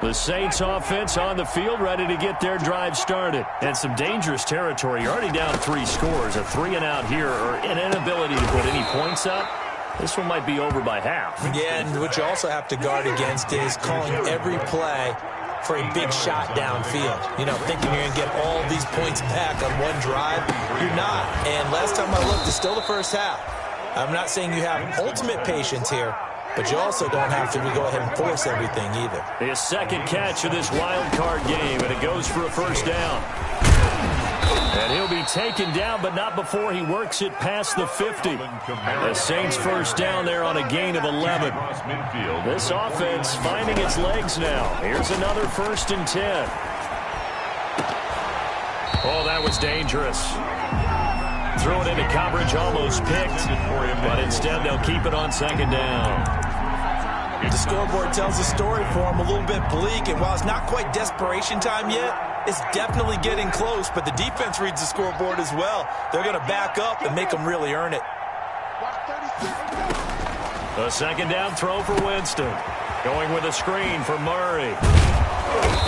The Saints offense on the field, ready to get their drive started. And some dangerous territory. You're already down 3 scores. A 3-and-out here, or an inability to put any points up. This one might be over by half. Yeah, and what you also have to guard against is calling every play for a big shot downfield. You know, thinking you're going to get all these points back on one drive. You're not. And last time I looked, it's still the first half. I'm not saying you have ultimate patience here, but you also don't have to go ahead and force everything either. His second catch of this wild card game, and it goes for a first down. And he'll be taken down, but not before he works it past the 50. The Saints first down there on a gain of 11. This offense finding its legs now. Here's another 1st and 10. Oh, that was dangerous. Throw it into coverage, almost picked, but instead they'll keep it on 2nd down. The scoreboard tells the story for him, a little bit bleak, and while it's not quite desperation time yet, it's definitely getting close, but the defense reads the scoreboard as well. They're going to back up and make them really earn it. A 2nd down throw for Winston. Going with a screen for Murray.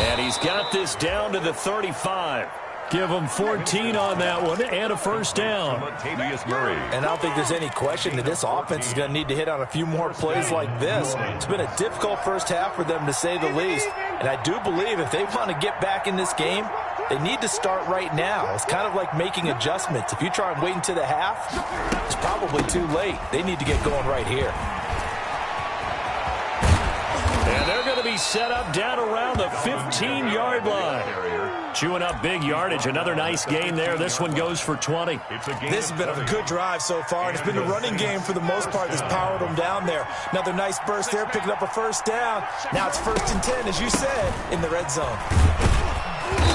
And he's got this down to the 35. Give him 14 on that one and a first down. And I don't think there's any question that this offense is going to need to hit on a few more plays like this. It's been a difficult first half for them, to say the least. And I do believe if they want to get back in this game, they need to start right now. It's kind of like making adjustments. If you try and wait until the half, it's probably too late. They need to get going right here. And they're going to be set up down around the 15-yard line. Chewing up big yardage. Another nice gain there. This one goes for 20. This has been a good drive so far. It's been the running game for the most part that's powered them down there. Another nice burst there, picking up a first down. Now it's 1st and 10, as you said, in the red zone.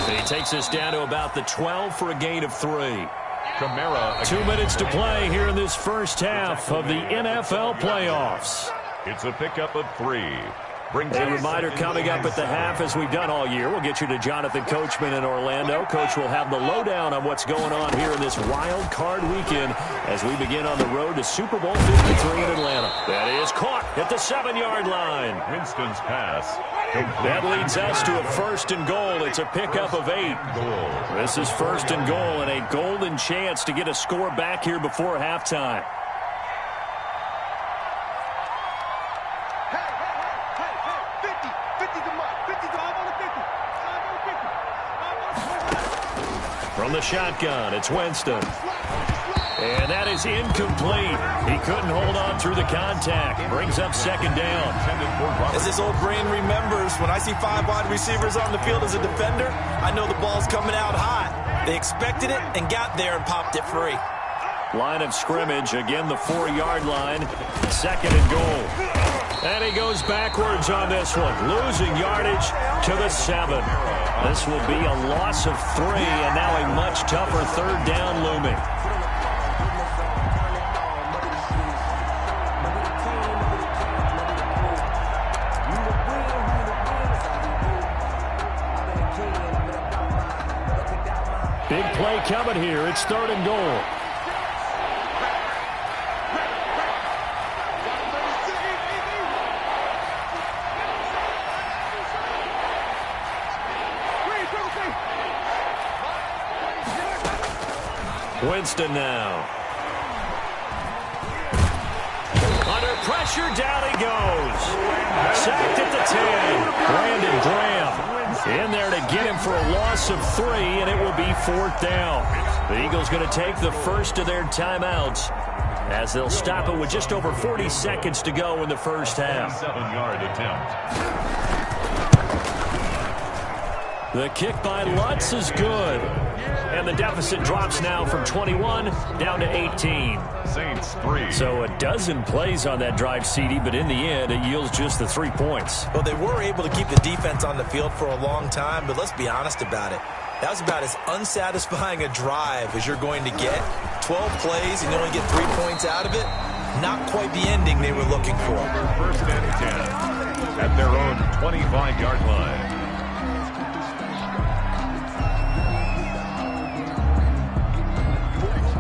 He takes us down to about the 12 for a gain of 3. 2 minutes to play here in this first half of the NFL playoffs. It's a pickup of 3. A reminder coming up at the half, as we've done all year. We'll get you to Jonathan Coachman in Orlando. Coach will have the lowdown on what's going on here in this wild card weekend as we begin on the road to Super Bowl 53 in Atlanta. That is caught at the 7-yard line. Winston's pass. That leads us to a 1st and goal. It's a pickup of 8. This is 1st and goal, and a golden chance to get a score back here before halftime. From the shotgun, it's Winston. And that is incomplete. He couldn't hold on through the contact. Brings up 2nd down. As this old brain remembers, when I see 5 wide receivers on the field as a defender, I know the ball's coming out hot. They expected it and got there and popped it free. Line of scrimmage, again the 4-yard line. 2nd and goal. And he goes backwards on this one, losing yardage to the 7. This will be a loss of 3, and now a much tougher 3rd down looming. Big play coming here. It's 3rd and goal. Winston now. Under pressure, down he goes. Sacked at the 10. Brandon Graham in there to get him for a loss of 3, and it will be 4th down. The Eagles going to take the first of their timeouts as they'll stop it with just over 40 seconds to go in the first half. 7-yard attempt. The kick by Lutz is good. And the deficit drops now from 21 down to 18. Saints 3. So a dozen plays on that drive, CD, but in the end, it yields just the 3 points. Well, they were able to keep the defense on the field for a long time, but let's be honest about it. That was about as unsatisfying a drive as you're going to get. 12 plays and you only get 3 points out of it. Not quite the ending they were looking for. 1st and 10 at their own 25-yard line.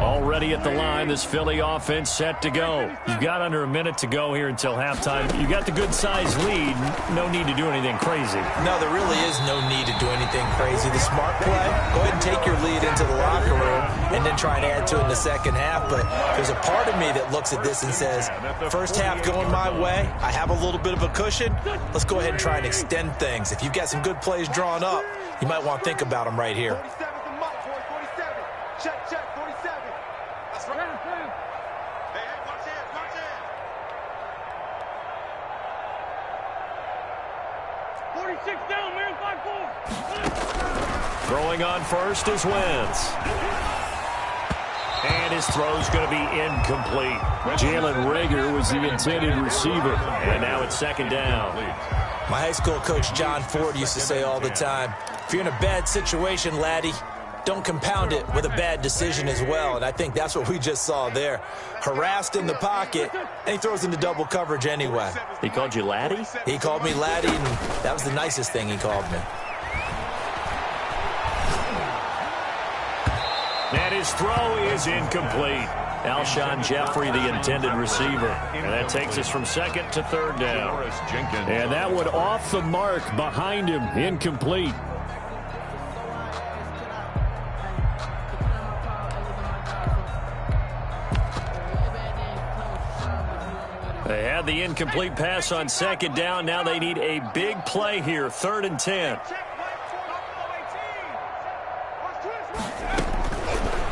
Already ready at the line. This Philly offense set to go. You've got under a minute to go here until halftime. You got the good-sized lead. No need to do anything crazy. No, there really is no need to do anything crazy. The smart play, go ahead and take your lead into the locker room and then try and add to it in the second half. But there's a part of me that looks at this and says, first half going my way, I have a little bit of a cushion. Let's go ahead and try and extend things. If you've got some good plays drawn up, you might want to think about them right here. 47's the mark, boys. 47. Check, 47. That's right. Hey, watch it, watch it. 46 down, man, 5-4. Throwing on first is Wentz. And his throw's going to be incomplete. Jalen Reagor was the intended receiver. And now it's second down. My high school coach, John Ford, used to say all the time, if you're in a bad situation, laddie, don't compound it with a bad decision as well. And I think that's what we just saw there. Harassed in the pocket, and he throws into double coverage anyway. He called you laddie? He called me laddie, and that was the nicest thing he called me. And his throw is incomplete. Alshon Jeffrey, the intended receiver. And that takes us from second to third down. And that one off the mark behind him, incomplete. They had the incomplete pass on second down. Now they need a big play here, 3rd and 10.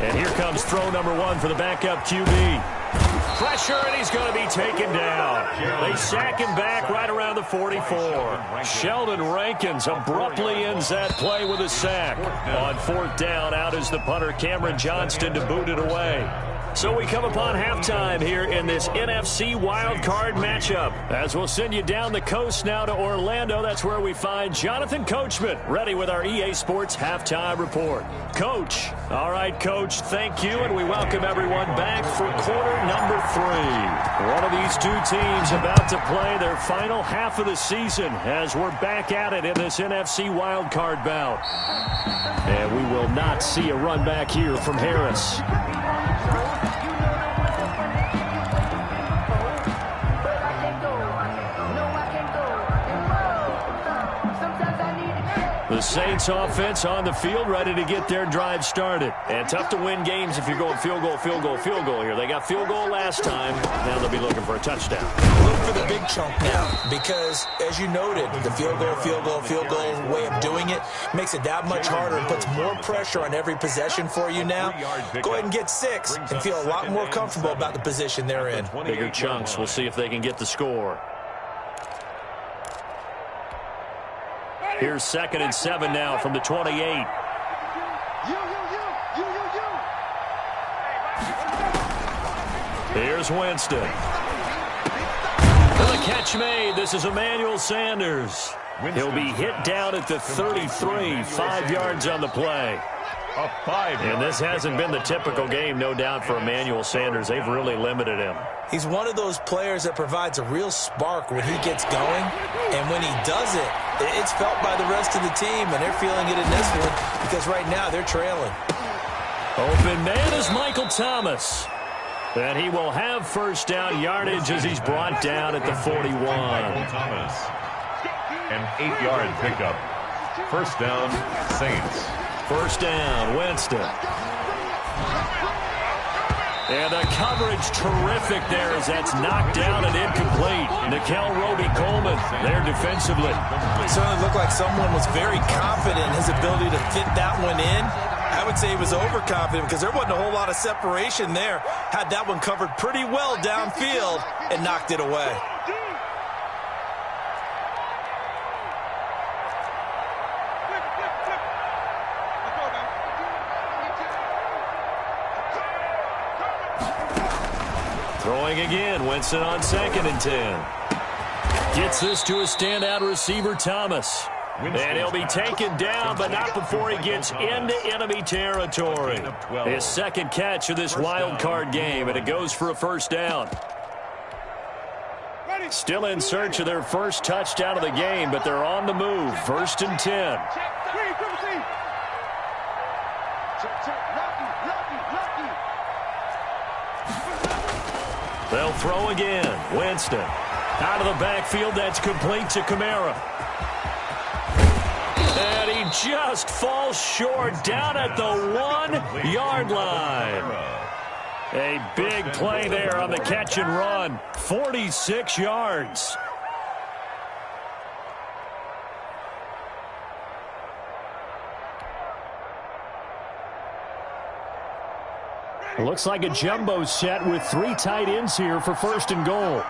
And here comes throw number 1 for the backup QB. Pressure, and he's going to be taken down. They sack him back right around the 44. Sheldon Rankins abruptly ends that play with a sack. On 4th down, out is the punter, Cameron Johnston, to boot it away. So we come upon halftime here in this NFC wildcard matchup. As we'll send you down the coast now to Orlando, that's where we find Jonathan Coachman, ready with our EA Sports halftime report. Coach. All right, Coach, thank you, and we welcome everyone back for quarter number 3. One of these two teams about to play their final half of the season as we're back at it in this NFC wildcard bout. And we will not see a run back here from Harris. The Saints offense on the field, ready to get their drive started. And tough to win games if you're going field goal, field goal, field goal here. They got field goal last time. Now they'll be looking for a touchdown. Look for the big chunk now because, as you noted, the field goal, field goal, field goal way of doing it makes it that much harder and puts more pressure on every possession for you now. Go ahead and get 6 and feel a lot more comfortable about the position they're in. Bigger chunks. We'll see if they can get the score. Here's 2nd and 7 now from the 28. Here's Winston. And the catch made. This is Emmanuel Sanders. He'll be hit down at the 33, 5 yards on the play. And this hasn't been the typical game, no doubt, for Emmanuel Sanders. They've really limited him. He's one of those players that provides a real spark when he gets going. And when he does it, it's felt by the rest of the team, and they're feeling it in this one because right now they're trailing. Open man is Michael Thomas. And he will have first down yardage as he's brought down at the 41. Michael Thomas. An 8-yard pickup. First down, Saints. First down, Winston. And the coverage terrific there as that's knocked down and incomplete. Nickel Roby-Coleman there defensively. It certainly looked like someone was very confident in his ability to fit that one in. I would say he was overconfident because there wasn't a whole lot of separation there. Had that one covered pretty well downfield and knocked it away. Throwing again, Winston on 2nd and 10. Gets this to a standout receiver, Thomas. And he'll be taken down, but not before he gets into enemy territory. His 2nd catch of this wild card game, and it goes for a first down. Still in search of their first touchdown of the game, but they're on the move. 1st and 10. They'll throw again. Winston. Out of the backfield, that's complete to Kamara. And he just falls short down at the 1-yard line. A big play there on the catch and run. 46 yards. Looks like a jumbo set with 3 tight ends here for 1st and goal.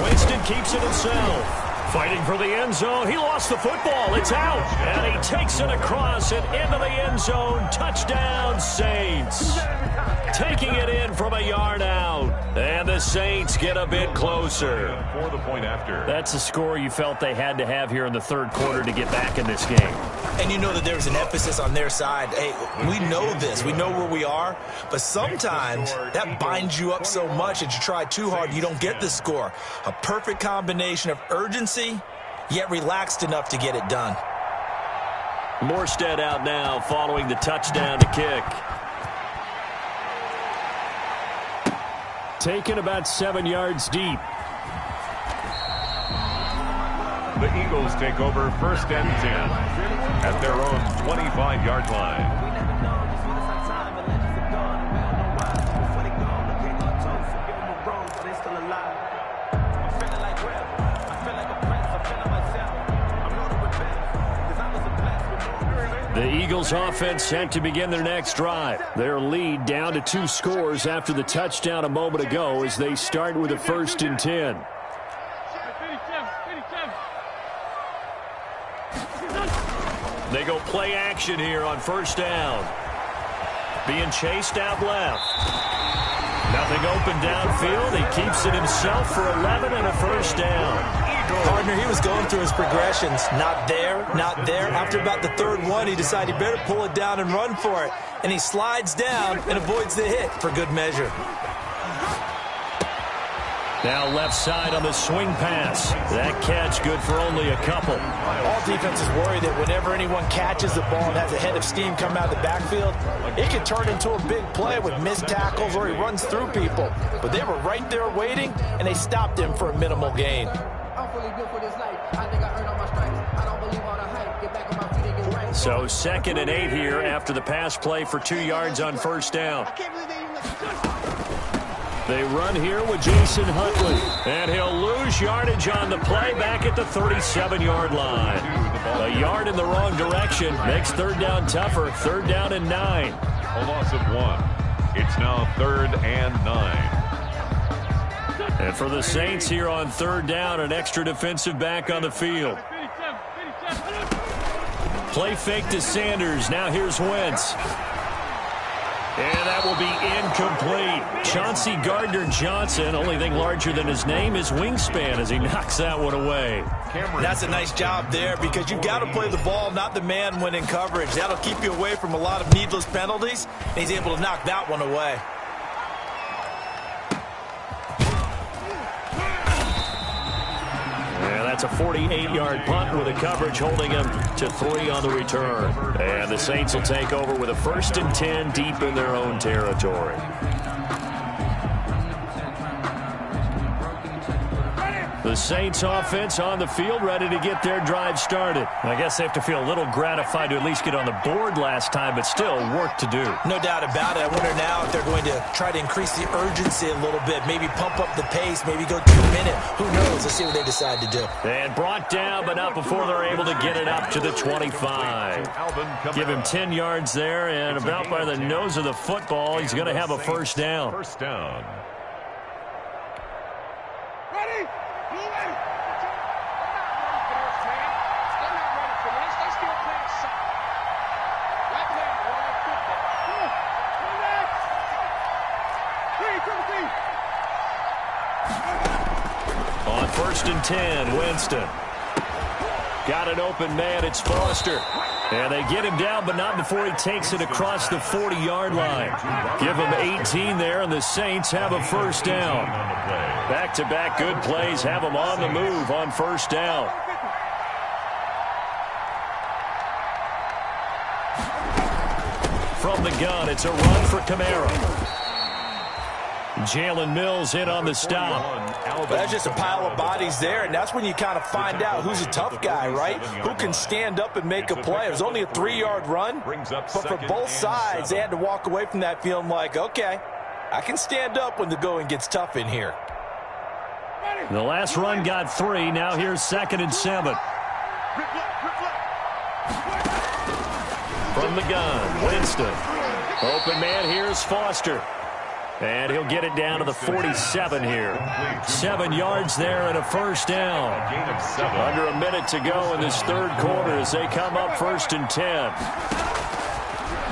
Winston keeps it himself. Fighting for the end zone. He lost the football. It's out. And he takes it across and into the end zone. Touchdown, Saints. Taking it in from a yard out. And the Saints get a bit closer. For the point after. That's a score you felt they had to have here in the 3rd quarter to get back in this game. And you know that there's an emphasis on their side. Hey, we know this. We know where we are. But sometimes that binds you up so much that you try too hard, you don't get the score. A perfect combination of urgency, yet relaxed enough to get it done. Morstead out now following the touchdown to kick. Taken about 7 yards deep. The Eagles take over 1st and 10 at their own 25-yard line. The Eagles offense set to begin their next drive. Their lead down to 2 scores after the touchdown a moment ago as they start with a 1st and 10. They go play action here on 1st down. Being chased out left. Nothing open downfield. He keeps it himself for 11 and a 1st down. Partner, he was going through his progressions. Not there, not there. After about the 3rd one, he decided he better pull it down and run for it. And he slides down and avoids the hit for good measure. Now left side on the swing pass. That catch good for only a couple. All defenses worry that whenever anyone catches the ball and has a head of steam come out of the backfield, it can turn into a big play with missed tackles or he runs through people. But they were right there waiting, and they stopped him for a minimal gain. So 2nd and 8 here after the pass play for 2 yards on 1st down. They run here with Jason Huntley. And he'll lose yardage on the play back at the 37-yard line. A yard in the wrong direction makes 3rd down tougher. 3rd down and 9. A loss of 1. It's now 3rd and 9. And for the Saints here on 3rd down, an extra defensive back on the field. Play fake to Sanders. Now here's Wentz. And that will be incomplete. Chauncey Gardner-Johnson, only thing larger than his name is wingspan as he knocks that one away. That's a nice job there because you've got to play the ball, not the man when in coverage. That'll keep you away from a lot of needless penalties, and he's able to knock that one away. That's a 48-yard punt with a coverage holding him to 3 on the return. And the Saints will take over with a 1st and 10 deep in their own territory. The Saints offense on the field ready to get their drive started. I guess they have to feel a little gratified to at least get on the board last time, but still work to do. No doubt about it. I wonder now if they're going to try to increase the urgency a little bit, maybe pump up the pace, maybe go 2 minute. Who knows? Let's see what they decide to do. And brought down, but not before they're able to get it up to the 25. Give him 10 yards there, and about by the nose of the football, he's going to have a 1st down. 1st down. Ready? On 1st and 10, Winston. Got an open man, it's Foster. And they get him down, but not before he takes it across the 40-yard line. Give him 18 there, and the Saints have a 1st down. Back-to-back good plays have them on the move on 1st down. from the gun. It's a run for Kamara. Jalen Mills in on the stop. That's just a pile of bodies there, and that's when you kind of find out who's a tough guy, right? Who can stand up and make a play. It was only a 3-yard run, but for both sides, they had to walk away from that feeling like, okay, I can stand up when the going gets tough in here. The last run got 3. Now here's 2nd and 7. From the gun, Winston. Open man, here's Foster. And he'll get it down to the 47 here. 7 yards there and a first down. Under a minute to go in this third quarter as they come up 1st and 10.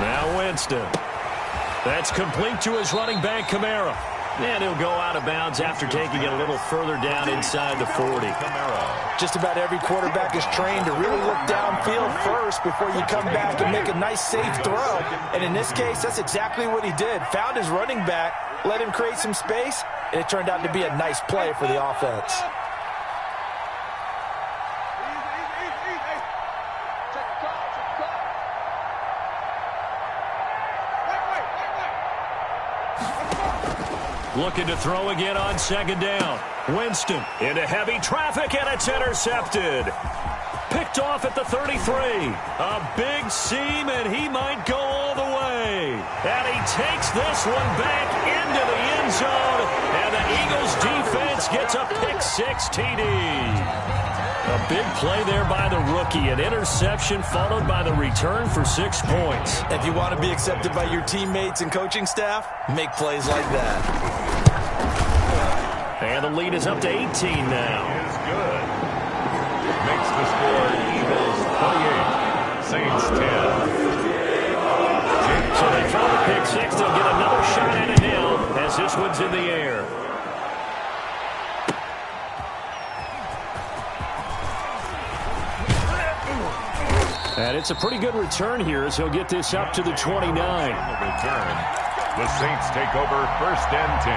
Now Winston. That's complete to his running back, Kamara. And he'll go out of bounds after taking it a little further down inside the 40. Just about every quarterback is trained to really look downfield first before you come back and make a nice, safe throw. And in this case, that's exactly what he did. Found his running back, let him create some space, and it turned out to be a nice play for the offense. Looking to throw again on 2nd down. Winston into heavy traffic, and it's intercepted. Picked off at the 33. A big seam, and he might go all the way. And he takes this one back into the end zone, and the Eagles defense gets a pick-6 TD. A big play there by the rookie. An interception followed by the return for 6 points. If you want to be accepted by your teammates and coaching staff, make plays like that. And the lead is up to 18 now. Is good. Makes the score Eagles 28, Saints 10. So they throw the pick-6. They'll get another shot at it now as this one's in the air. And it's a pretty good return here as he'll get this up to the 29. Return. The Saints take over 1st and 10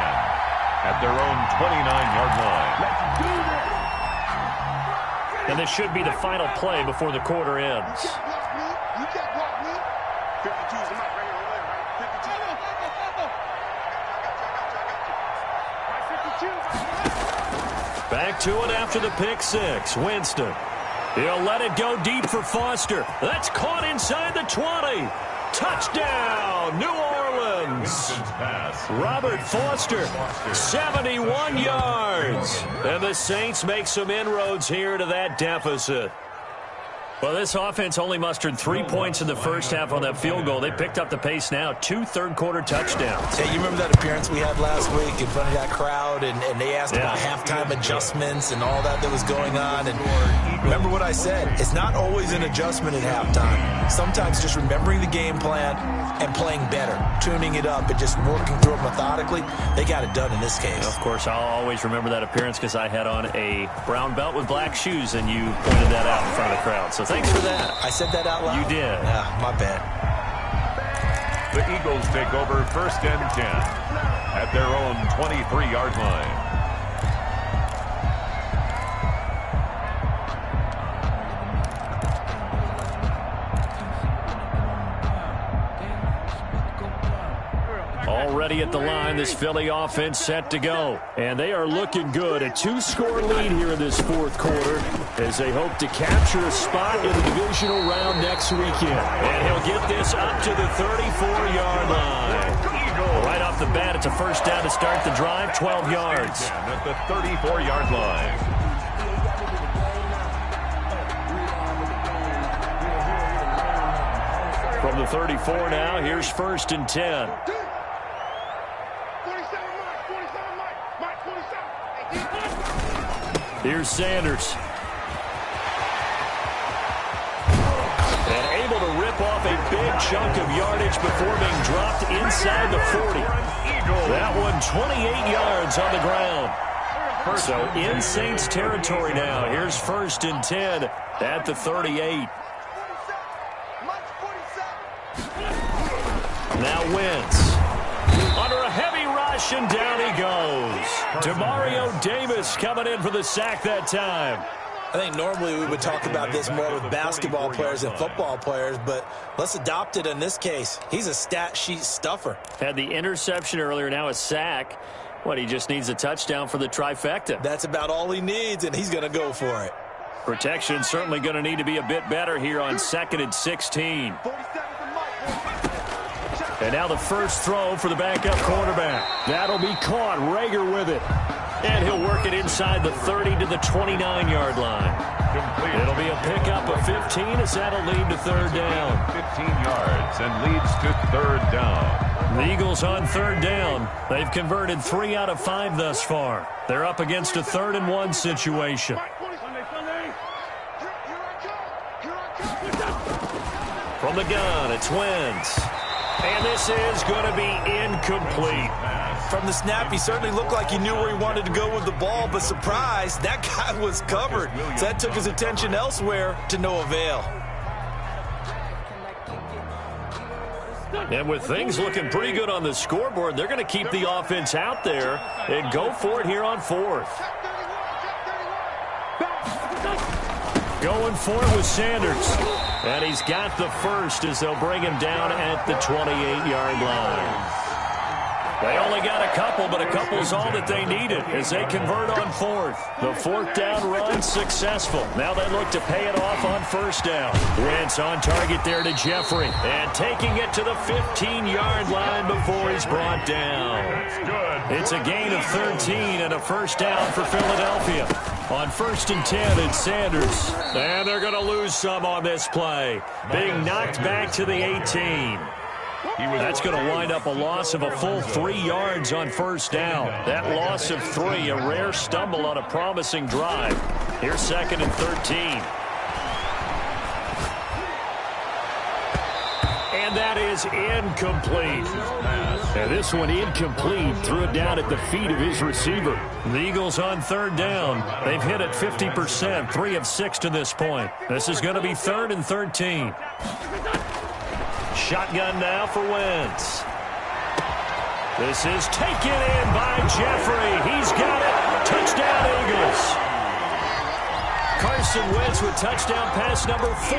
at their own 29-yard line. And this should be the final play before the quarter ends. Back to it after the pick-6. Winston. He'll let it go deep for Foster. That's caught inside the 20. Touchdown, New Orleans. Robert Foster, 71 yards. And the Saints make some inroads here to that deficit. Well, this offense only mustered 3 points in the first half on that field goal. They picked up the pace now. 2 third-quarter touchdowns. Hey, you remember that appearance we had last week in front of that crowd, and they asked about halftime adjustments and all that was going on. And remember what I said. It's not always an adjustment at halftime. Sometimes just remembering the game plan and playing better, tuning it up and just working through it methodically. They got it done in this case. Of course, I'll always remember that appearance because I had on a brown belt with black shoes, and you pointed that out in front of the crowd. So thanks for that. I said that out loud? You did. Yeah, my bad. The Eagles take over 1st and 10 at their own 23-yard line. Already at the line, this Philly offense set to go. And they are looking good. A 2-score lead here in this fourth quarter as they hope to capture a spot in the divisional round next weekend. And he'll get this up to the 34-yard line. Right off the bat, it's a first down to start the drive, 12 yards. At the 34-yard line. From the 34 now, here's 1st and 10. Here's Sanders. And able to rip off a big chunk of yardage before being dropped inside the 40. That one 28 yards on the ground. So in Saints territory now. Here's 1st and 10 at the 38. Now Wentz. Under a heavy rush, and down he goes. Demario Davis coming in for the sack that time. I think normally we would talk about this more with basketball players and football players, but let's adopt it in this case. He's a stat sheet stuffer. Had the interception earlier, now a sack. What, he just needs a touchdown for the trifecta. That's about all he needs, and he's going to go for it. Protection certainly going to need to be a bit better here on 2nd and 16. And now the first throw for the backup quarterback. That'll be caught. Rager with it. And he'll work it inside the 30 to the 29-yard line. Complete. It'll be a pickup of 15 as that'll lead to 3rd down. 15 yards and leads to 3rd down. The Eagles on 3rd down. They've converted 3 out of 5 thus far. They're up against a 3rd and 1 situation. From the gun, it's Wentz. And this is going to be incomplete. From the snap, he certainly looked like he knew where he wanted to go with the ball, but surprise, that guy was covered. So that took his attention elsewhere to no avail. And with things looking pretty good on the scoreboard, they're going to keep the offense out there and go for it here on 4th. Going for it with Sanders. And he's got the first as they'll bring him down at the 28-yard line. They only got a couple, but a couple's all that they needed as they convert on 4th. The 4th down run successful. Now they look to pay it off on 1st down. Wentz on target there to Jeffrey. And taking it to the 15-yard line before he's brought down. It's a gain of 13 and a 1st down for Philadelphia. On 1st and 10, it's Sanders. And they're going to lose some on this play. Being knocked back to the 18. That's going to wind up a loss of a full 3 yards on 1st down. That loss of 3, a rare stumble on a promising drive. Here's 2nd and 13. And that is incomplete. And this one incomplete. Threw it down at the feet of his receiver. The Eagles on 3rd down. They've hit it 50%, 3 of 6 to this point. This is going to be 3rd and 13. Shotgun now for Wentz. This is taken in by Jeffrey. He's got it. Touchdown, Eagles. Carson Wentz with touchdown pass number 4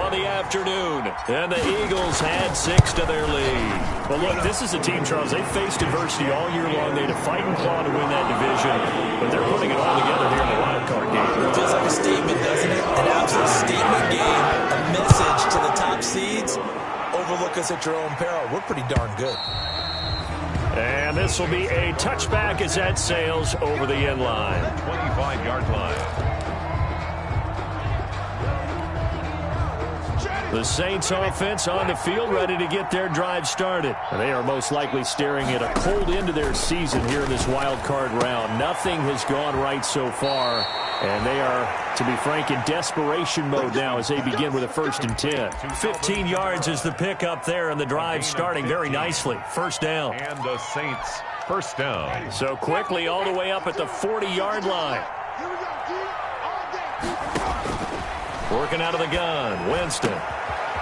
on the afternoon. And the Eagles had 6 to their lead. Well, look, this is a team, Charles. They faced adversity all year long. They had to fight and claw to win that division. But they're putting it all together here in the wild card game. It feels like a statement, doesn't it? An absolute statement game. A message to the top seeds. Overlook us at your own peril. We're pretty darn good. And this will be a touchback as that sails over the end line. 25-yard line. The Saints offense on the field, ready to get their drive started. They are most likely staring at a cold end to their season here in this wild card round. Nothing has gone right so far, and they are, to be frank, in desperation mode now as they begin with a 1st and 10. 15 yards is the pickup there, and the drive starting very nicely. 1st down. And the Saints 1st down. So quickly all the way up at the 40-yard line. Working out of the gun, Winston.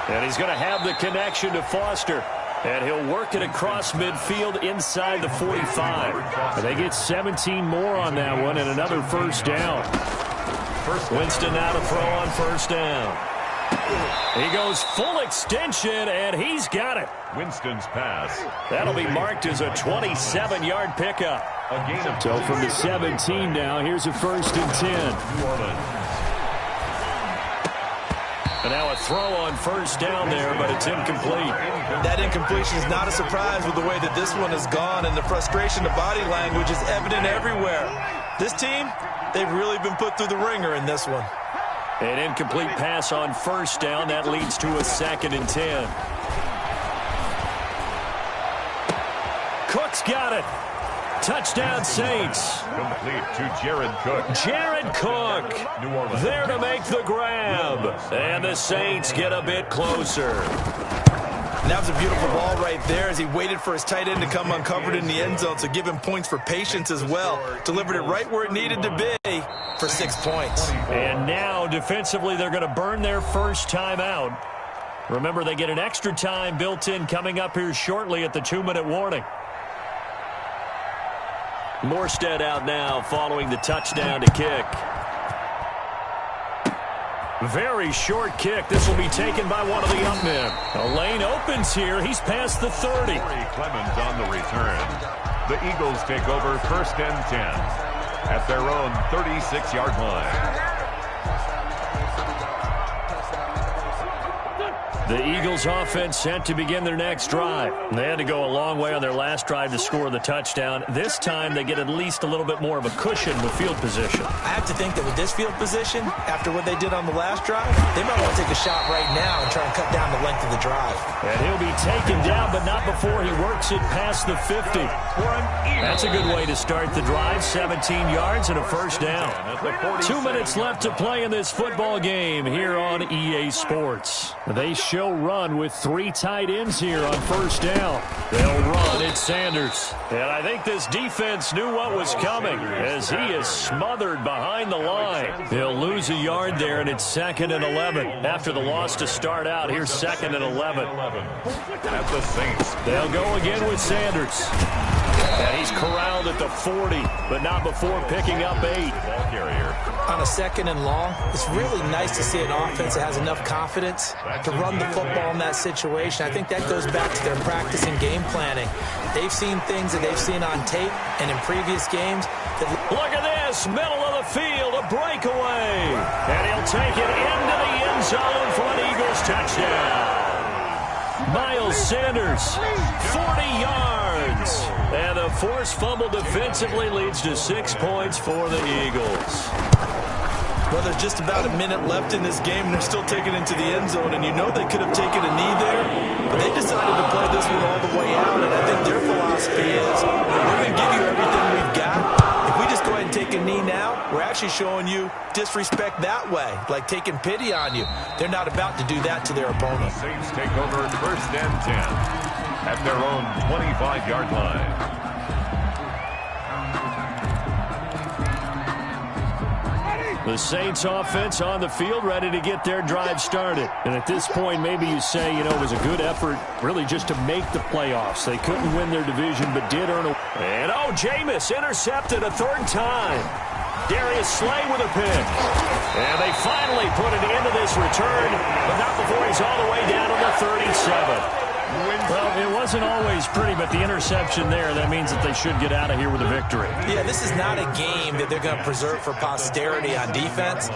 And he's going to have the connection to Foster. And he'll work it across midfield inside the 45. And they get 17 more on that one and another 1st down. Winston now to throw on 1st down. He goes full extension, and he's got it. Winston's pass. That'll be marked as a 27-yard pickup. A gain of So from the 17 now, here's a 1st and 10. New Orleans. And now a throw on 1st down there, but it's incomplete. That incompletion is not a surprise with the way that this one has gone, and the frustration, the body language is evident everywhere. This team, they've really been put through the ringer in this one. An incomplete pass on 1st down. That leads to a 2nd and 10. Cook's got it. Touchdown, Saints. Complete to Jared Cook. Jared Cook New Orleans. there to make the grab. And the Saints get a bit closer. And that was a beautiful ball right there as he waited for his tight end to come uncovered in the end zone, so give him points for patience as well. Delivered it right where it needed to be for 6 points. And now, defensively, they're going to burn their first time out. Remember, they get an extra time built in coming up here shortly at the 2-minute warning. Morstead out now following the touchdown to kick. Very short kick. This will be taken by one of the up men. A lane opens here. He's past the 30. Clemens on the return. The Eagles take over 1st and 10 at their own 36-yard line. The Eagles offense set to begin their next drive. They had to go a long way on their last drive to score the touchdown. This time they get at least a little bit more of a cushion with field position. I have to think that with this field position, after what they did on the last drive, they might want to take a shot right now and try and cut down the length of the drive. And he'll be taken down, but not before he works it past the 50. That's a good way to start the drive. 17 yards and a first down. 2 minutes left to play in this football game here on EA Sports. They show run with 3 tight ends here on first down. They'll run. It's Sanders. And I think this defense knew what was coming as he is smothered behind the line. They'll lose a yard there, and it's 2nd and 11. After the loss to start out, here's 2nd and 11. At the Saints. They'll go again with Sanders. And he's corralled at the 40, but not before picking up 8. Ball carrier. On a 2nd and long, it's really nice to see an offense that has enough confidence to run the football in that situation. I think that goes back to their practice and game planning. They've seen things that they've seen on tape and in previous games. Look at this, middle of the field, a breakaway. And he'll take it into the end zone for an Eagles touchdown. Miles Sanders, 40 yards. And a forced fumble defensively leads to 6 points for the Eagles. Well, there's just about a minute left in this game, and they're still taking it into the end zone. And you know they could have taken a knee there, but they decided to play this one all the way out. And I think their philosophy is, we're going to give you everything we've got. If we just go ahead and take a knee now, we're actually showing you disrespect that way, like taking pity on you. They're not about to do that to their opponent. The Saints take over 1st and 10 at their own 25-yard line. The Saints offense on the field ready to get their drive started. And at this point, maybe you say, you know, it was a good effort really just to make the playoffs. They couldn't win their division, but did earn a... And, oh, Jameis intercepted a 3rd time. Darius Slay with a pick. And they finally put an end to this return, but not before he's all the way down to the 37. Well, it wasn't always pretty, but the interception there, that means that they should get out of here with a victory. Yeah, this is not a game that they're going to preserve for posterity on defense,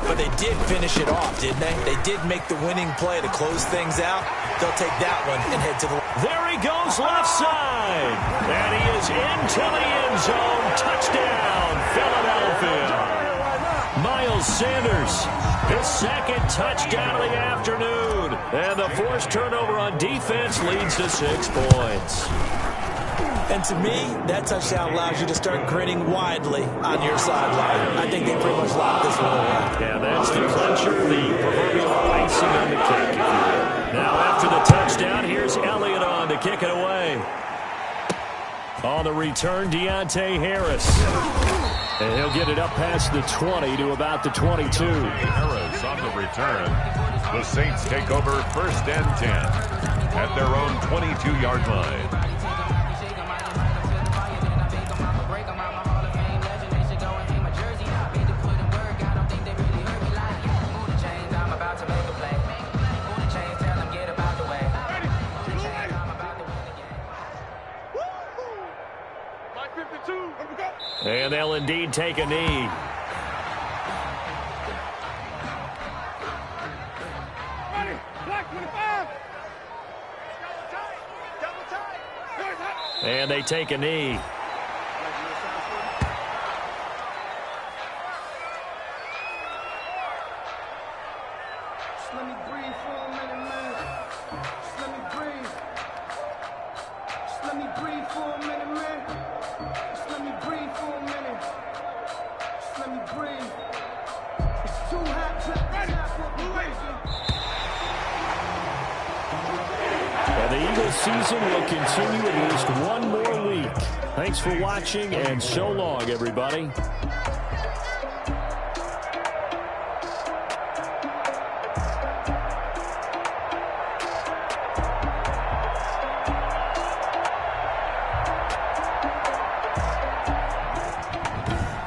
but they did finish it off, didn't they? They did make the winning play to close things out. They'll take that one and head to the... There he goes, left side. And he is into the end zone. Touchdown, Philadelphia. Miles Sanders, his 2nd touchdown of the afternoon. And the forced turnover on defense leads to 6 points. And to me, that touchdown allows you to start grinning widely on your sideline. I think they pretty much locked this one away. Yeah, that's the clincher, the proverbial icing on the cake, if you will. Now after the touchdown, here's Elliott on to kick it away. On the return, Deontay Harris. And he'll get it up past the 20 to about the 22. Harris on the return. The Saints take over 1st and 10 at their own 22-yard line. And they'll indeed take a knee. And they take a knee. Let me breathe for a minute, man. Just let me breathe. Just let me breathe for a minute, man. Just let me breathe for a minute. Just let me breathe. It's too hot to And the Eagles season will continue at least one more week. Thanks for watching, and so long, everybody.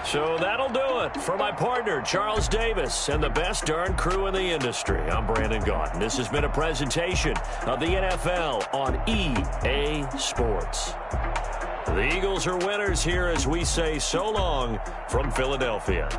So that'll do it. it. For my partner, Charles Davis, and the best darn crew in the industry, I'm Brandon Gaudin. This has been a presentation of the NFL on EA Sports. The Eagles are winners here as we say so long from Philadelphia.